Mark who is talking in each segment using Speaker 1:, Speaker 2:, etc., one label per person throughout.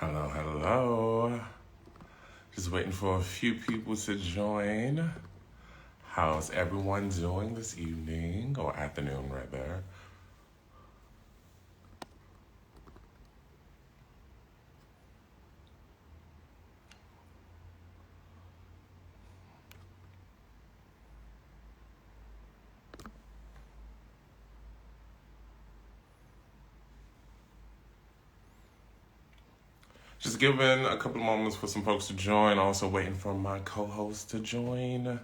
Speaker 1: Hello, hello. Just waiting for a few people to join. How's everyone doing this evening, or afternoon rather? Just giving a couple of moments for some folks to join. Also waiting for my co-host to join.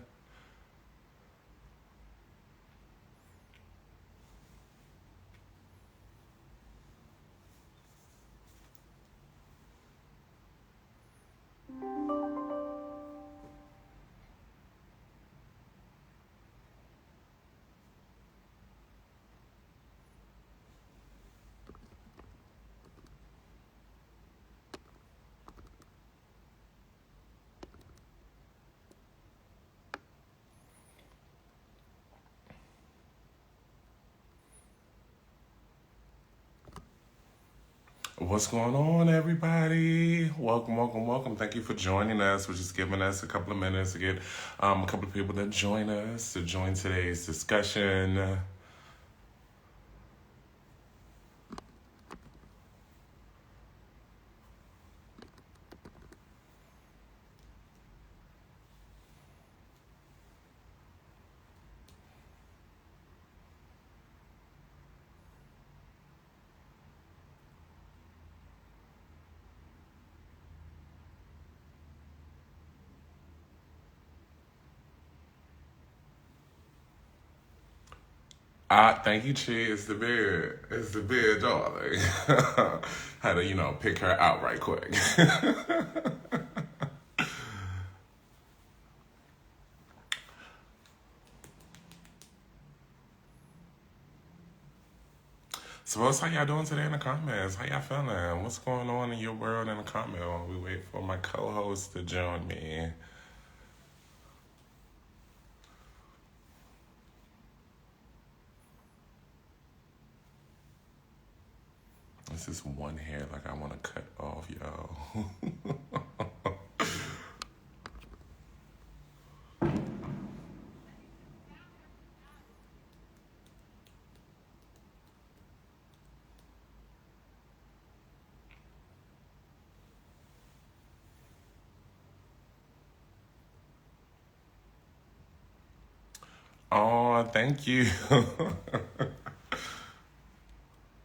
Speaker 1: What's going on, everybody? Welcome, welcome, welcome. Thank you for joining us. We're just giving us a couple of minutes to get a couple of people to join us, to join today's discussion. Thank you, Chi. It's the beard. It's the beard, darling. Had to, pick her out right quick. So what's how y'all doing today in the comments? How y'all feeling? What's going on in your world in the comment while we wait for my co-host to join me? This is one hair like I want to cut off, y'all. Oh, thank you.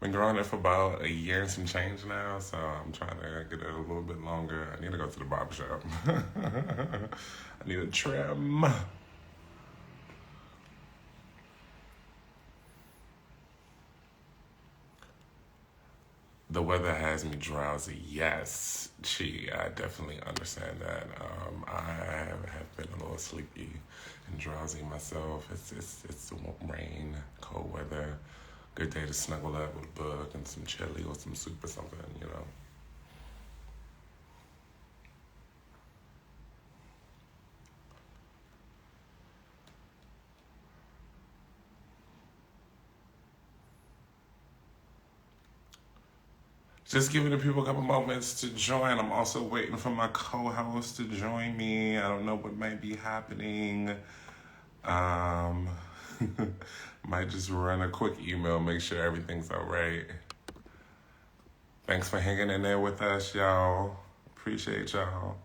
Speaker 1: Been growing it for about a year and some change now, so I'm trying to get it a little bit longer. I need to go to the barbershop. I need a trim. The weather has me drowsy. Yes, I definitely understand that. I have been a little sleepy and drowsy myself. It's rain, cold weather. Good day to snuggle up with a book and some chili or some soup or something. Just giving the people a couple moments to join. I'm also waiting for my co-host to join me. I don't know what might be happening. Might just run a quick email, make sure everything's all right. Thanks for hanging in there with us, y'all. Appreciate y'all.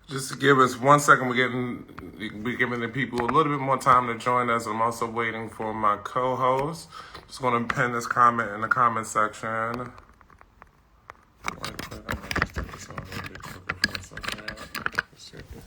Speaker 1: Just to give us 1 second, we're giving the people a little bit more time to join us. I'm also waiting for my co-host. Just going to pin this comment in the comment section. Right quick, I might just take this on a little bit quicker for a second. Just check it.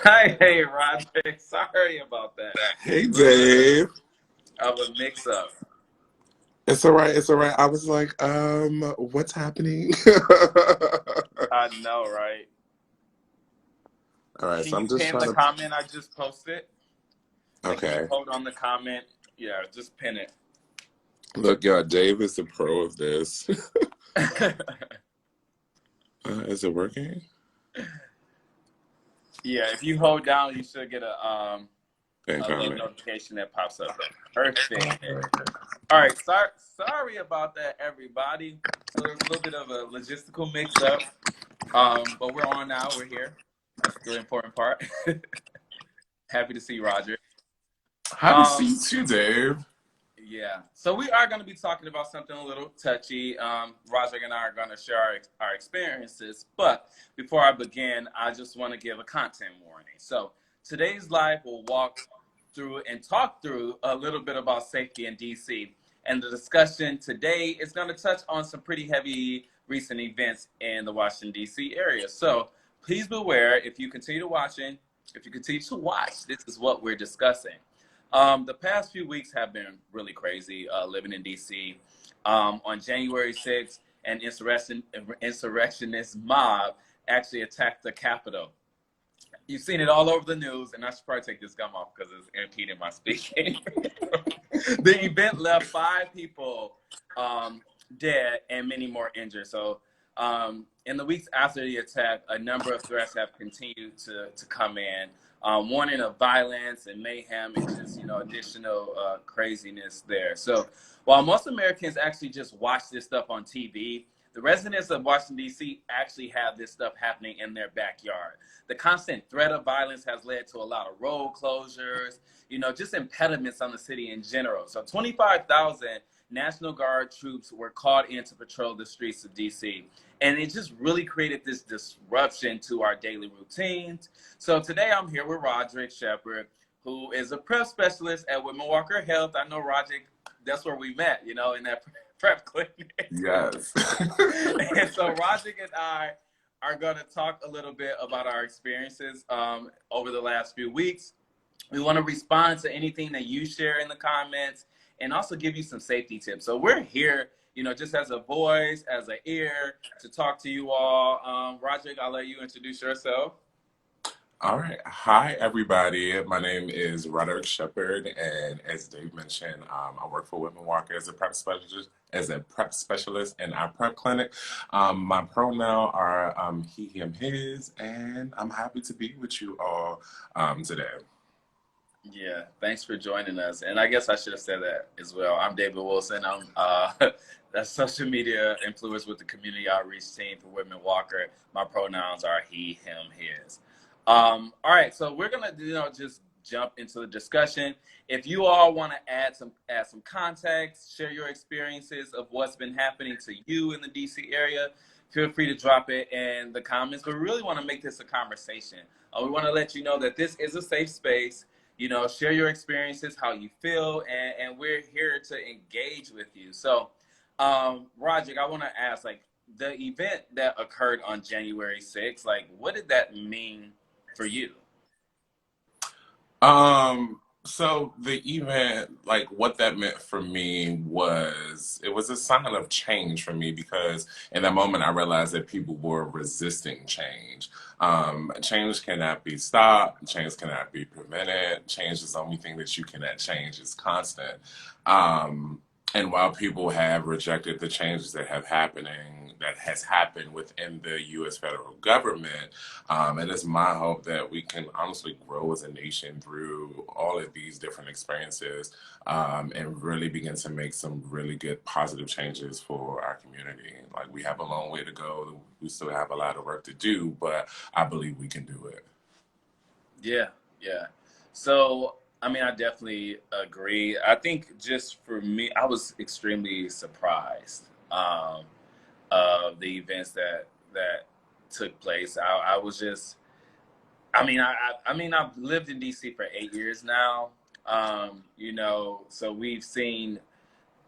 Speaker 2: Hi, hey, Roger. Sorry about that.
Speaker 1: Hey,
Speaker 2: A little bit
Speaker 1: Dave.
Speaker 2: of a mix-up.
Speaker 1: It's all right. It's all right. I was like, what's happening?
Speaker 2: I know, right?
Speaker 1: All right,
Speaker 2: Can
Speaker 1: so
Speaker 2: you
Speaker 1: I'm just
Speaker 2: pin
Speaker 1: trying
Speaker 2: the
Speaker 1: to.
Speaker 2: comment I just posted? Like, if you
Speaker 1: Okay.
Speaker 2: hold on the comment, yeah, just pin it.
Speaker 1: Look, y'all, Dave is the pro of this. Is it working?
Speaker 2: Yeah, if you hold down, you should get
Speaker 1: Then
Speaker 2: a little
Speaker 1: comment.
Speaker 2: notification that pops up. Perfect. All right, sorry about that, everybody. So there's a little bit of a logistical mix-up, but we're on now. We're here. That's the important part. Happy to see Roger.
Speaker 1: Happy to see
Speaker 2: Um,
Speaker 1: you too, Dave.
Speaker 2: Yeah. So we are going to be talking about something a little touchy. Roderick and I are going to share our experiences. But before I begin, I just want to give a content warning. So today's live will walk through and talk through a little bit about safety in DC. And the discussion today is going to touch on some pretty heavy recent events in the Washington, D.C. area. So please beware if you continue to watching, if you continue to watch, this is what we're discussing. The past few weeks have been really crazy living in DC. On January 6th, an insurrectionist mob actually attacked the Capitol. You've seen it all over the news, and I should probably take this gum off because it's impeding my speaking. The event left 5 people dead and many more injured. So, in the weeks after the attack, a number of threats have continued to come in, warning of violence and mayhem and just additional craziness there. So, while most Americans actually just watch this stuff on TV, the residents of Washington D.C. actually have this stuff happening in their backyard. The constant threat of violence has led to a lot of road closures, just impediments on the city in general. So 25,000 National Guard troops were called in to patrol the streets of DC. And it just really created this disruption to our daily routines. So today I'm here with Rodderick Shepherd, who is a prep specialist at Whitman-Walker Health. I know Rodderick, that's where we met, in that prep clinic.
Speaker 1: Yes.
Speaker 2: And so Rodderick and I are going to talk a little bit about our experiences over the last few weeks. We want to respond to anything that you share in the comments and also give you some safety tips. So we're here, just as a voice, as an ear to talk to you all. Roger, I'll let you introduce yourself.
Speaker 1: All right. Hi, everybody. My name is Rodderick Shepherd, and as Dave mentioned, I work for Whitman-Walker as a prep specialist in our prep clinic. My pronouns are he, him, his, and I'm happy to be with you all today.
Speaker 2: Yeah, thanks for joining us. And I guess I should have said that as well. I'm David Wilson. I'm a social media influencer with the community outreach team for Whitman-Walker. My pronouns are he, him, his. All right, so we're gonna just jump into the discussion. If you all want to add some context, share your experiences of what's been happening to you in the DC area, feel free to drop it in the comments. But we really want to make this a conversation. We want to let you know that this is a safe space. Share your experiences, how you feel, and we're here to engage with you. So, Roger, I want to ask, like, the event that occurred on January 6th, like, what did that mean for you?
Speaker 1: So the event, like what that meant for me was it was a sign of change for me because in that moment I realized that people were resisting change. Change cannot be stopped, change cannot be prevented, change is the only thing that you cannot change, is constant. And while people have rejected the changes that that has happened within the U.S. federal government. And it's my hope that we can honestly grow as a nation through all of these different experiences, and really begin to make some really good positive changes for our community. Like, we have a long way to go. We still have a lot of work to do, but I believe we can do it.
Speaker 2: Yeah, yeah. So, I mean, I definitely agree. I think just for me, I was extremely surprised of the events that took place. I was just, I mean, I've lived in DC for 8 years now. You know, so we've seen.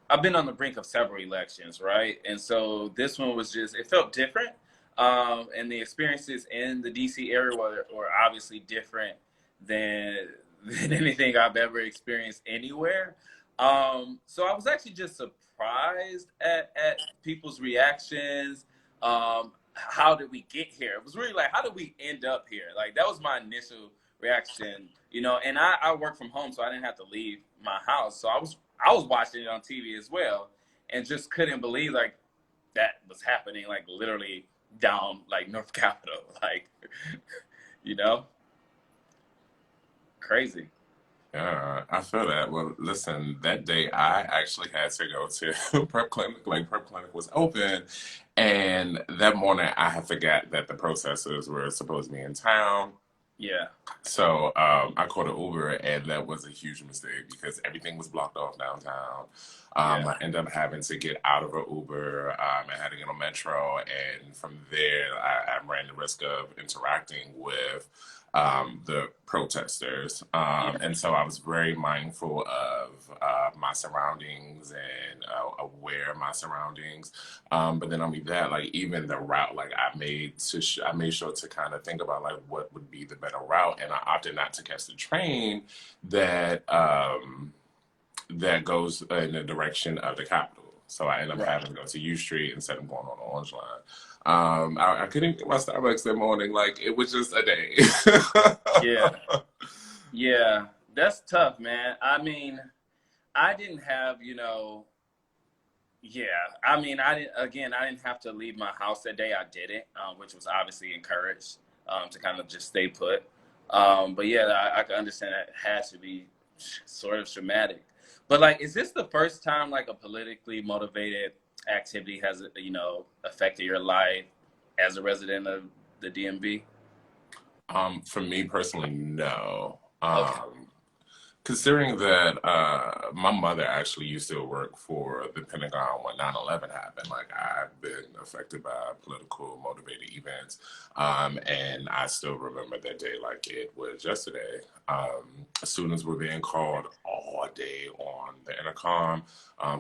Speaker 2: I've been on the brink of several elections, right? And so this one was just, it felt different. And the experiences in the DC area were obviously different than, than anything I've ever experienced anywhere. So I was actually just surprised at people's reactions. How did we get here? It was really like, how did we end up here? Like, that was my initial reaction, you know, and I work from home, so I didn't have to leave my house. So I was watching it on TV as well, and just couldn't believe like that was happening, like literally down like North Capitol, like you know, crazy.
Speaker 1: Yeah, I feel that. Well, listen, that day I actually had to go to prep clinic. Like, prep clinic was open, and that morning I had forgot that the protesters were supposed to be in town.
Speaker 2: Yeah,
Speaker 1: So I caught an Uber, and that was a huge mistake because everything was blocked off downtown.
Speaker 2: yeah,
Speaker 1: I ended up having to get out of an Uber. I had to get on Metro, and from there, I ran the risk of interacting with the protesters.
Speaker 2: yeah,
Speaker 1: And so I was very mindful of my surroundings and aware of my surroundings. But then, I mean, that, like, even the route, like, I made sure to kind of think about like what would be the better route, and I opted not to catch the train that that goes in the direction of the Capitol. So I ended up
Speaker 2: right.
Speaker 1: having to go to U Street instead of going on the Orange Line. I couldn't get my Starbucks that morning. Like, it was just a day.
Speaker 2: Yeah, yeah. That's tough, man. I mean, I didn't have, you know, yeah. I mean, I didn't. Again, I didn't have to leave my house that day. I didn't, which was obviously encouraged to kind of just stay put. But yeah, I can understand that had to be sort of traumatic. But like, is this the first time like a politically motivated activity has, you know, affected your life as a resident of the DMV?
Speaker 1: For me personally, no.
Speaker 2: Okay.
Speaker 1: Considering that my mother actually used to work for the Pentagon when 9/11 happened, like, I've been affected by political motivated events. And I still remember that day like it was yesterday. Students were being called all day on the intercom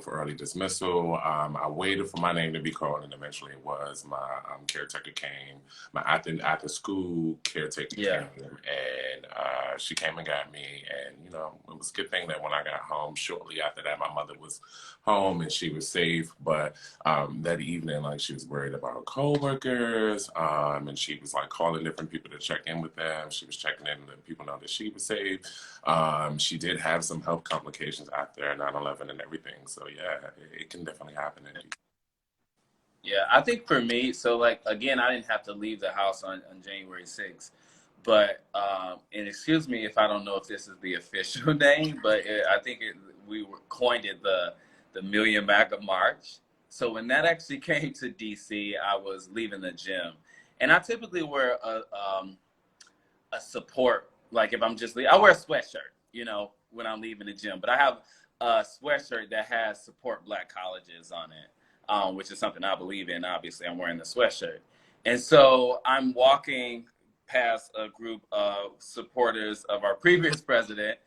Speaker 1: for early dismissal. I waited for my name to be called, and eventually it was. My caretaker came. My after school caretaker
Speaker 2: Yeah.
Speaker 1: came, and she came and got me. And, you know, it was a good thing that when I got home, shortly after that, my mother was home and she was safe. But that evening, like, she was worried about her coworkers, and she was like calling different people to check in with them. She was checking in to let people know that she was safe. She did have some health complications after 9/11 and everything. So yeah, it can definitely happen.
Speaker 2: Yeah, I think for me, so like again, I didn't have to leave the house on January 6th, but and excuse me if I don't know if this is the official name, but I think coined it the Million MAGA March. So when that actually came to DC, I was leaving the gym, and I typically wear a support, like if I'm just leaving, I wear a sweatshirt, you know, when I'm leaving the gym, but I have a sweatshirt that has support Black colleges on it, which is something I believe in. Obviously, I'm wearing the sweatshirt. And so I'm walking past a group of supporters of our previous president.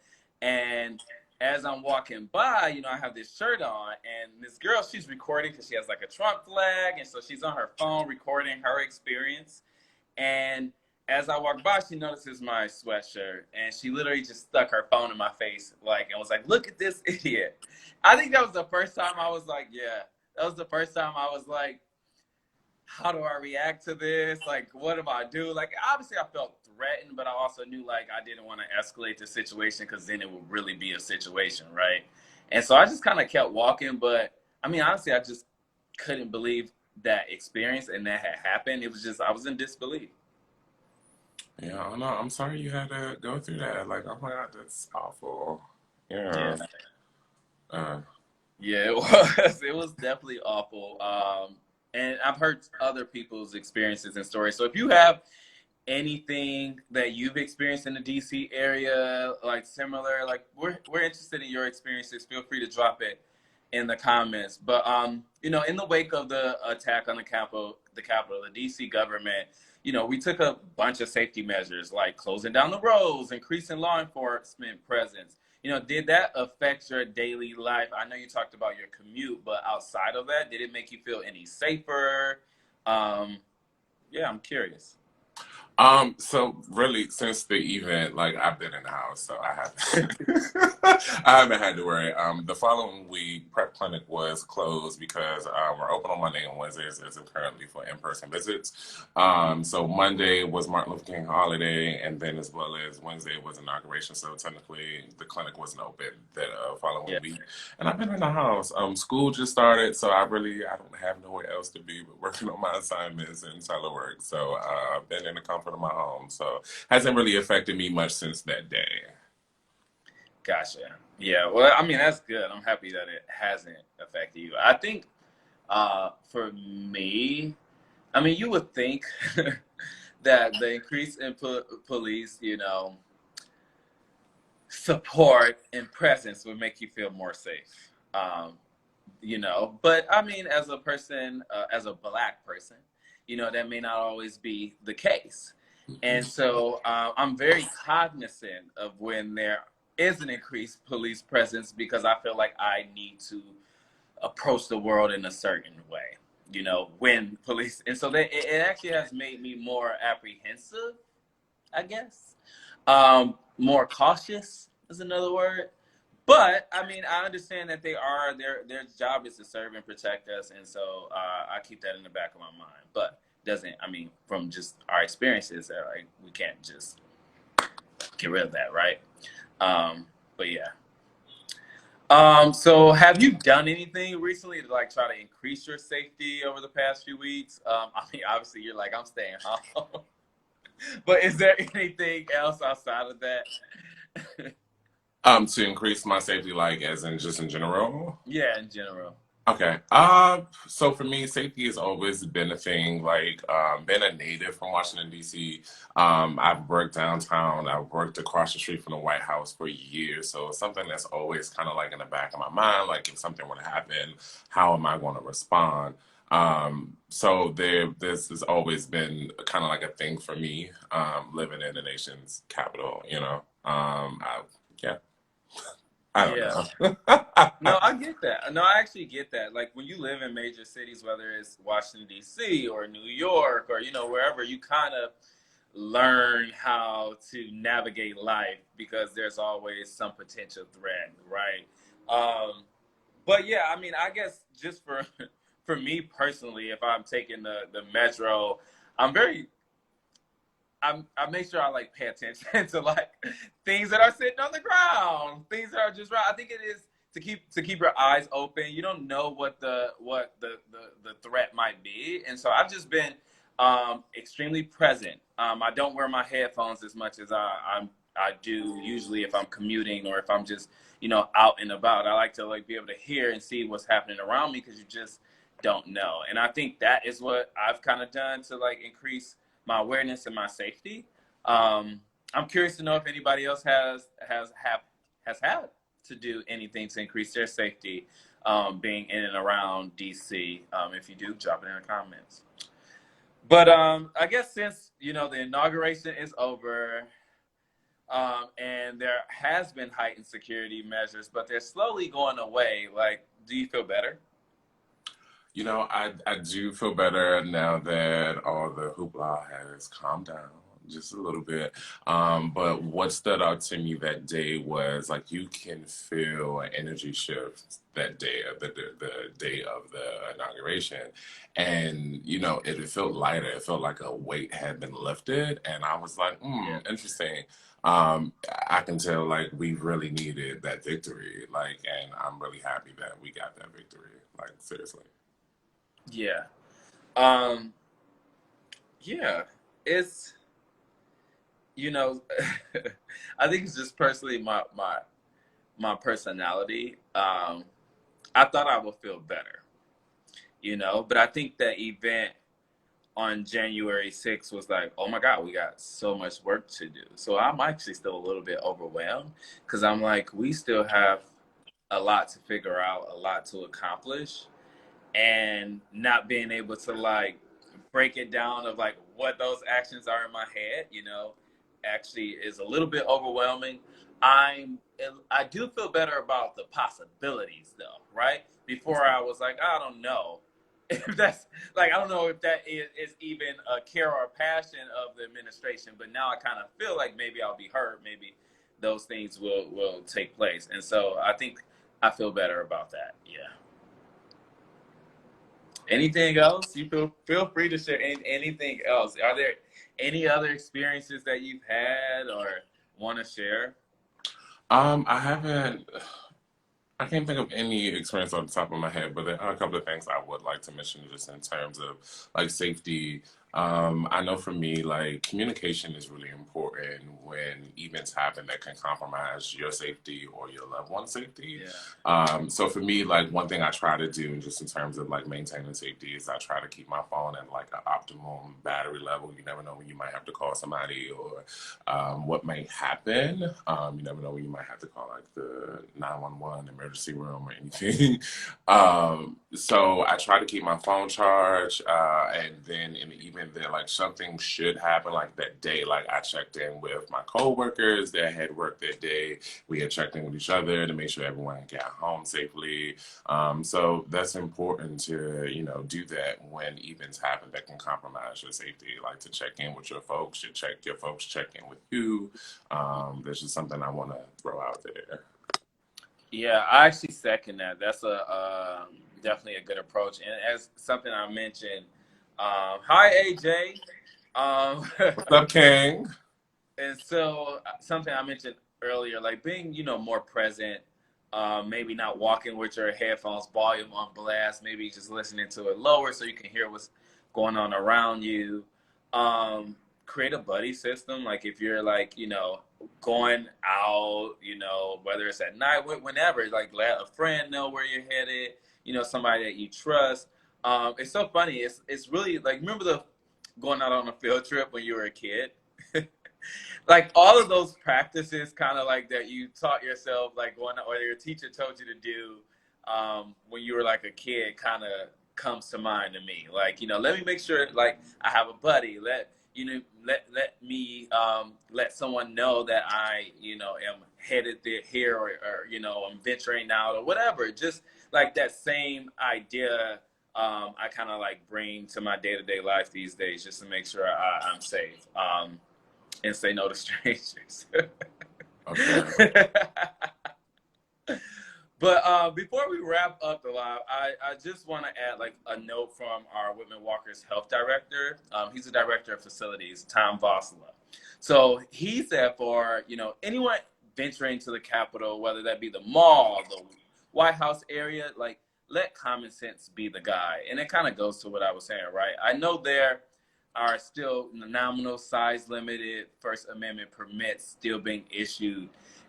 Speaker 2: And as I'm walking by, you know, I have this shirt on, and this girl, she's recording because she has like a Trump flag. And so she's on her phone recording her experience. And as I walked by, she notices my sweatshirt, and she literally just stuck her phone in my face, like, and was like, "Look at this idiot." I think that was the first time I was like, "Yeah." That was the first time I was like, "How do I react to this? Like, what do I do?" Like, obviously, I felt threatened, but I also knew like I didn't want to escalate the situation because then it would really be a situation, right? And so I just kind of kept walking, but I mean, honestly, I just couldn't believe that experience and that had happened, it was just I was in disbelief.
Speaker 1: Yeah, I know. I'm sorry you had to go through that. Like, oh my God, that's awful.
Speaker 2: Yeah,
Speaker 1: Yeah. Uh,
Speaker 2: yeah, it was. It was definitely awful. And I've heard other people's experiences and stories. So if you have anything that you've experienced in the DC area, like similar, like we're interested in your experiences. Feel free to drop it in the comments. But in the wake of the attack on the DC government, we took a bunch of safety measures like closing down the roads, increasing law enforcement presence. Did that affect your daily life? I know you talked about your commute, but outside of that, did it make you feel any safer? Um, yeah, I'm curious.
Speaker 1: so really since the event, like I've been in the house, so I haven't I haven't had to worry. The following week prep clinic was closed because we're open on Monday and Wednesdays as of currently for in-person visits. So Monday was Martin Luther King holiday, and then as well as Wednesday was inauguration. So technically the clinic wasn't open that following
Speaker 2: Yeah.
Speaker 1: week. And I've been in the house. School just started, so I don't have nowhere else to be but working on my assignments and telework. So I've been in the comfort of my home. So hasn't really affected me much since that day.
Speaker 2: Gotcha. Yeah. Well, I mean, that's good. I'm happy that it hasn't affected you. I think for me, I mean, you would think that the increase in police, support and presence would make you feel more safe. But I mean, as a person, as a black person, that may not always be the case. And so I'm very cognizant of when there is an increased police presence because I feel like I need to approach the world in a certain way, when police. And so that it actually has made me more apprehensive, I guess. More cautious is another word. But I mean, I understand that their job is to serve and protect us, and so I keep that in the back of my mind. But doesn't I mean from just our experiences that like we can't just get rid of that, right? But yeah. So have you done anything recently to like try to increase your safety over the past few weeks? I mean, obviously you're like I'm staying home, but is there anything else outside of that?
Speaker 1: To increase my safety, like as in just in general.
Speaker 2: Yeah, in general.
Speaker 1: Okay. So for me, safety has always been a thing. Like, being a native from Washington, D.C., I've worked downtown. I've worked across the street from the White House for years. So it's something that's always kind of like in the back of my mind. Like, if something were to happen, how am I going to respond? So this has always been kind of like a thing for me, living in the nation's capital, yeah, I don't
Speaker 2: Yeah.
Speaker 1: know.
Speaker 2: No, I get that. No, I actually get that. Like when you live in major cities, whether it's Washington D.C. or New York or wherever, you kind of learn how to navigate life because there's always some potential threat, right? Um, but yeah, I mean, I guess just for for me personally, if I'm taking the metro, I'm very I make sure I like pay attention to like things that are sitting on the ground, things that are just right. I think it is to keep your eyes open. You don't know what the threat might be, and so I've just been extremely present. I don't wear my headphones as much as I do usually if I'm commuting or if I'm just out and about. I like to like be able to hear and see what's happening around me because you just don't know. And I think that is what I've kind of done to like increase my awareness and my safety. I'm curious to know if anybody else has had to do anything to increase their safety, being in and around DC. If you do, drop it in the comments. But I guess since the inauguration is over, and there has been heightened security measures, but they're slowly going away. Like, do you feel better?
Speaker 1: I do feel better now that all the hoopla has calmed down just a little bit. But what stood out to me that day was like you can feel an energy shift that day of the day of the inauguration, and it felt lighter. It felt like a weight had been lifted, and I was like,
Speaker 2: Yeah.
Speaker 1: interesting. I can tell like we really needed that victory, like, and I'm really happy that we got that victory. Like seriously.
Speaker 2: Yeah. Um, yeah, it's I think it's just personally my personality. I thought I would feel better, but I think the event on January 6th was like, oh my God, we got so much work to do. So I'm actually still a little bit overwhelmed because I'm like, we still have a lot to figure out, a lot to accomplish, and not being able to like break it down of like what those actions are in my head, actually is a little bit overwhelming. I'm I do feel better about the possibilities though, right? Before I was like, I don't know if that's like I don't know if that is even a care or a passion of the administration, but now I kind of feel like maybe I'll be hurt, maybe those things will take place. And so I think I feel better about that. Yeah. Anything else? You feel free to share anything else. Are there any other experiences that you've had or want to share?
Speaker 1: I haven't. I can't think of any experience on the top of my head, but there are a couple of things I would like to mention just in terms of like safety. I know for me, like communication is really important when events happen that can compromise your safety or your loved one's safety.
Speaker 2: Yeah.
Speaker 1: So for me, like one thing I try to do just in terms of like maintaining safety is I try to keep my phone at like an optimum battery level. You never know when you might have to call somebody or what may happen. You never know when you might have to call like the 911 emergency room or anything. So I try to keep my phone charged, and then in the event that like something should happen, like that day, like I checked in with my coworkers that had worked that day. We had checked in with each other to make sure everyone got home safely. So that's important to do that when events happen that can compromise your safety. Like to check in with your folks, your folks check in with you. That's just something I want to throw out there.
Speaker 2: Yeah, I actually second that. That's a definitely a good approach. And as something I mentioned, hi AJ.
Speaker 1: What's up, King?
Speaker 2: And so something I mentioned earlier, like being, more present, maybe not walking with your headphones volume on blast, maybe just listening to it lower so you can hear what's going on around you. Create a buddy system. Like if you're like, going out, whether it's at night, whenever, like let a friend know where you're headed, somebody that you trust. It's so funny. It's really like, remember the going out on a field trip when you were a kid? Like all of those practices kind of like that you taught yourself like going or your teacher told you to do when you were like a kid kind of comes to mind to me, like let me make sure like I have a buddy, let me let someone know that I am headed there here or I'm venturing out or whatever, just like that same idea. I kind of like bring to my day-to-day life these days just to make sure I'm safe. And say no to strangers.
Speaker 1: Okay.
Speaker 2: But before we wrap up the live, I just want to add like a note from our Whitman-Walker's health director. He's the director of facilities, Tom Vosla. So he said for anyone venturing to the Capitol, whether that be the mall, the White House area, like let common sense be the guide. And it kind of goes to what I was saying, right? I know there are still nominal size limited First Amendment permits still being issued.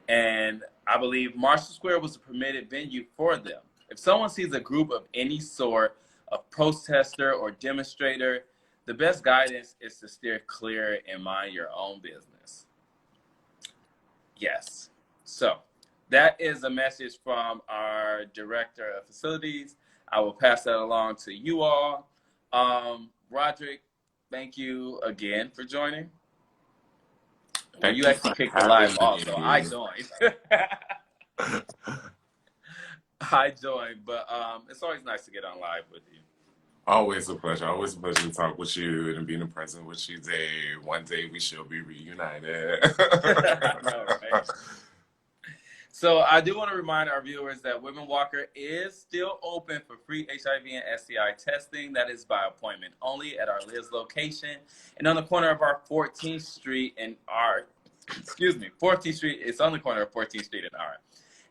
Speaker 2: And I believe Marshall Square was a permitted venue for them. If someone sees a group of any sort of protester or demonstrator, the best guidance is to steer clear and mind your own business. Yes. So that is a message from our director of facilities. I will pass that along to you all. Rodderick, thank you again for joining.
Speaker 1: Thank
Speaker 2: You
Speaker 1: you
Speaker 2: actually
Speaker 1: for
Speaker 2: kicked the
Speaker 1: having
Speaker 2: live off, so I
Speaker 1: me.
Speaker 2: joined. I joined, but it's always nice to get on live with you.
Speaker 1: Always a pleasure. Always a pleasure to talk with you and be in the present with you, Dave. One day we shall be reunited.
Speaker 2: I know, right? So I do want to remind our viewers that Whitman-Walker is still open for free HIV and STI testing. That is by appointment only at our Liz location. And on the corner of our 14th Street and our, 14th Street, it's on the corner of 14th Street and R.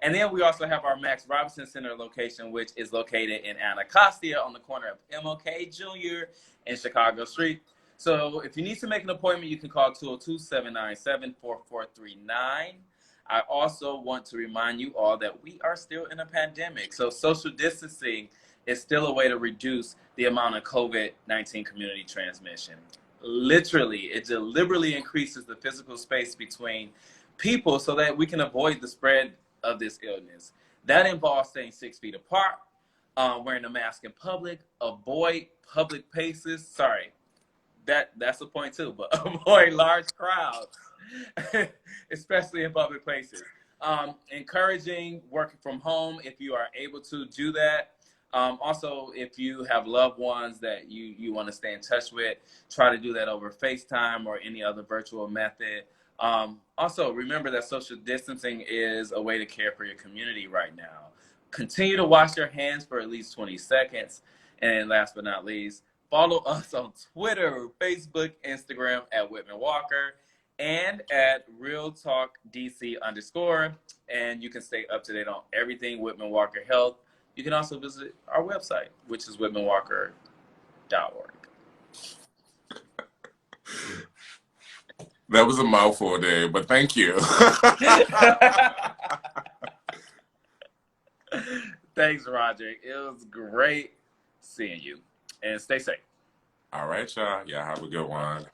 Speaker 2: And then we also have our Max Robinson Center location, which is located in Anacostia on the corner of MLK Jr. and Chicago Street. So if you need to make an appointment, you can call 202-797-4439. I also want to remind you all that we are still in a pandemic. So social distancing is still a way to reduce the amount of COVID-19 community transmission. Literally, it deliberately increases the physical space between people so that we can avoid the spread of this illness. That involves staying 6 feet apart, wearing a mask in public, avoid public places. Sorry, that's a point too, but avoid large crowds, especially in public places. Encouraging working from home if you are able to do that. Also, if you have loved ones that you want to stay in touch with, try to do that over FaceTime or any other virtual method. Also, remember that social distancing is a way to care for your community right now. Continue to wash your hands for at least 20 seconds. And last but not least, follow us on Twitter, Facebook, Instagram at Whitman-Walker and at Real Talk DC _. And you can stay up to date on everything Whitman-Walker Health. You can also visit our website, which is whitmanwalker.org.
Speaker 1: That was a mouthful, Dave, but thank you.
Speaker 2: Thanks, Rodderick. It was great seeing you. And stay safe.
Speaker 1: All right, y'all. Y'all have a good one.